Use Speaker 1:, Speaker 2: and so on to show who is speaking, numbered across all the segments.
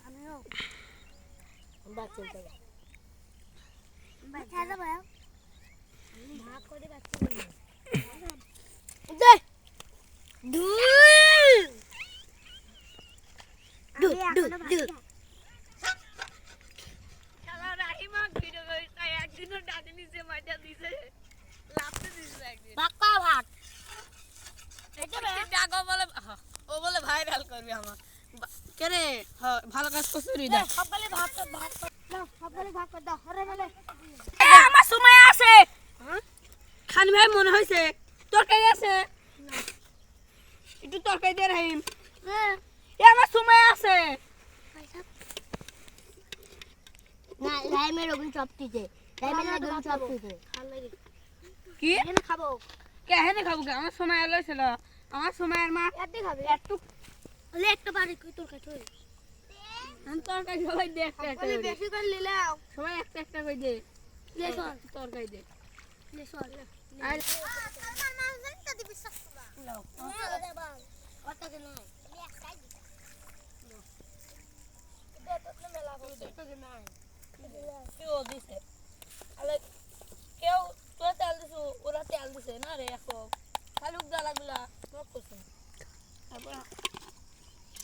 Speaker 1: আমিও
Speaker 2: বাচ্চা
Speaker 1: বাচ্চা যাবো ভাগ করে বাচ্চা
Speaker 2: দে
Speaker 3: খেলা রাহিমা ভিডিও কইছে একদিনও ডাকে নিচে মাইটা দিছে লাফতে দিছে একদিন
Speaker 2: বাক্কা ভাত
Speaker 3: এটা ডাকো বলে ও বলে ভাইরাল করবে আমার কেরে ভালো কাজ করছিস রিদা
Speaker 1: সকালে ভাগ দাও সকালে ভাগ করে দাও হরে বলে
Speaker 3: এ আমার সময় আছে খান ভাই মনে হইছে তরকারি আছে একটু তরকারি দে রাহিম এ আমার সময় আছে
Speaker 2: না রাইমের ওগুন চপটিতে রাইমের ওগুন চপটিতে
Speaker 3: কি
Speaker 1: এখানে খাবো
Speaker 3: কেহেনে খাবো কে আমার সময় লইছিল আমার সময়ের মা
Speaker 1: এতে খাবে
Speaker 3: একটু
Speaker 1: ওলে একটা বাড়ি কই তোর কাছে
Speaker 3: আমি তরকারি সবাই দে একটা একটা
Speaker 1: ওলে
Speaker 3: করে।
Speaker 1: বেশি করে নিলাও
Speaker 3: সবাই একটা একটা করে দে
Speaker 1: লে সর
Speaker 3: তরকারি দে
Speaker 1: লে সর
Speaker 3: আর
Speaker 1: লাও ওটাকে নয়
Speaker 3: কেউ দিছে আলে কেউ তোরা তেল দিছো ওরা তেল দিছে না রে এখন খালি উগদা লাগলা সব করছে তারপর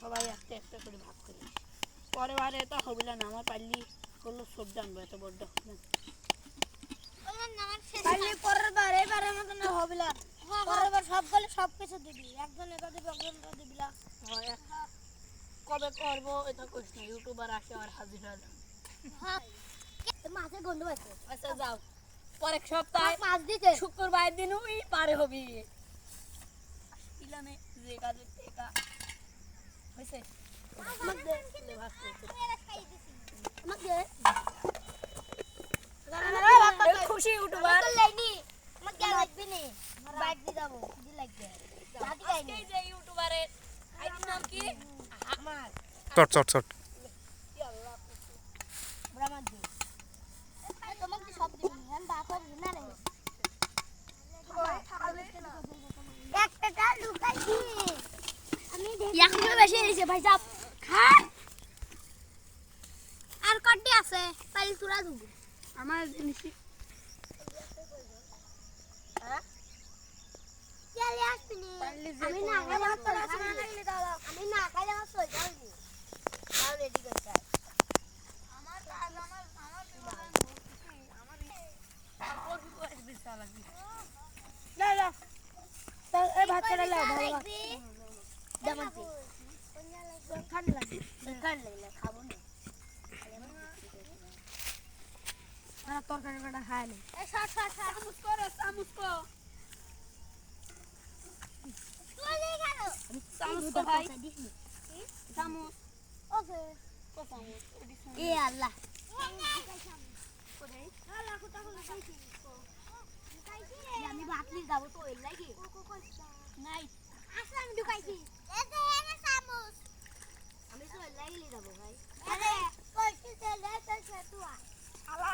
Speaker 3: সবাই একটা একটা করে ভাগ করি পরে বারে তো হবে না আমার পারলি করলো সবজি আনবো এত বড়
Speaker 1: কালি পরের বার এবারের মত না হবে না পরের বার সব গলে সব কিছু দিবি একজন এটা দিবি একজন দিবি না
Speaker 3: কবে করবো এটা কইস না ইউটিউবার আসে আর হাজির হয়ে যাবে
Speaker 1: মাছে গন্ধ আছে
Speaker 3: আচ্ছা যাও পরের সপ্তাহে
Speaker 1: মাছ দিতে
Speaker 3: শুক্রবার দিন ওই পারে হবি ইলানে যে কাজে টেকা হইছে
Speaker 1: আমাকে দে আমাকে দে
Speaker 3: খুশি ইউটিউবার
Speaker 1: লাইনি আমাকে লাগবে নি বাইক দি যাবো দি লাগবে দাদি
Speaker 3: আজকে যে ইউটিউবারের আইডির নাম কি
Speaker 1: আমার
Speaker 4: চট
Speaker 1: ব্রাহ্মণ দি তোমাকে সব দিবি হ্যাঁ বাপর না রে একটা কাল লুকাইছি আমি দেখি এখনো বেশি হইছে ভাই সাহেব খা আর কটি আছে পাইল তুরা দুবো
Speaker 3: আমার জিনিস
Speaker 1: চলে আসবি আমি না খাইলে আমার তোরা না লাগলে দাও আমি না খাইলে আমার সই যাবি তাও রেডি করতে এই ভাত করে লাও ভালো ভাত যেমন খান লাগে খাবো না আর তরকারি কটা খায় না এই শাক
Speaker 3: চামচ করো চামচ কো
Speaker 1: তুই দেই খালো
Speaker 3: চামচ কো ভাই চামচ
Speaker 1: ওকে
Speaker 3: কো চামচ
Speaker 1: এ আল্লাহ আমি ভাতলি যাবো তো এর লাগি নাই আসলে আমি ঢুকাইছি আমি তো এর লাগি যাবো ভাই আরে কইছি তেলে তো সেতুয়া আলা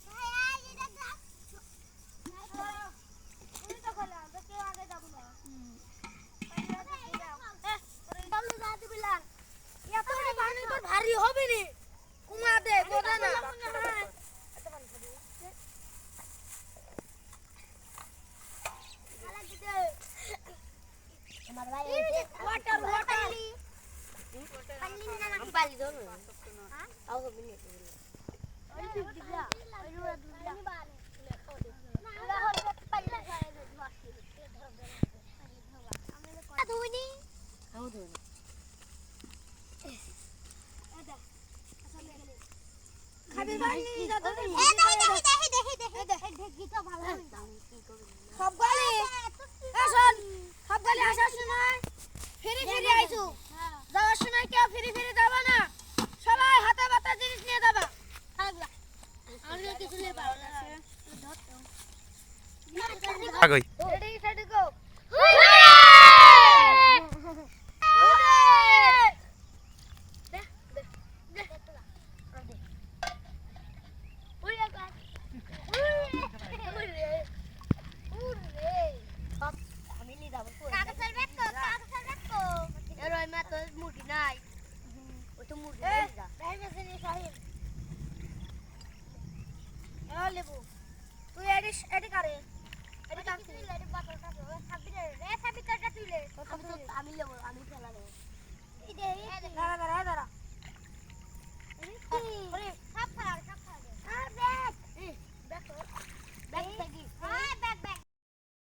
Speaker 1: ভাই আই এটা দাও তুমি তো খোলা তো কেউ আগে যাবো না ভারী হবে নি কুমা দে বোঝা না আমার ভাই ওয়াটার পানি না না পানি দাও না আও হবে নি ওই দিবলা ওই রুয়া দিবলা না হবে পানি খায় দে মাছি আমি ধুইনি
Speaker 2: খাও তো
Speaker 1: খাবি ভাই দাদা দেখি তো ভালো সব গালি শোন সব গালি আসার সময় ফিরে ফিরে আইছো যাওয়ার সময় কেউ ফিরে ফিরে যাবে না সবাই হাতে বাতা জিনিস নিয়ে যাবা আমি কিছু নিয়ে পারবো না
Speaker 4: আগই
Speaker 1: রেডি সেট গো
Speaker 2: মুরগি
Speaker 1: এ
Speaker 2: যা
Speaker 1: রাহিম আছে নি শাহিন এ লেবু তুই এডি করে এডি কাটছি এডি বাতল কাটো সাবি রে সাবি কাটা তুইলে
Speaker 2: আমি তো আমি লেবো আমি ফেলা দেবো
Speaker 1: দাঁড়া দাঁড়া দাঁড়া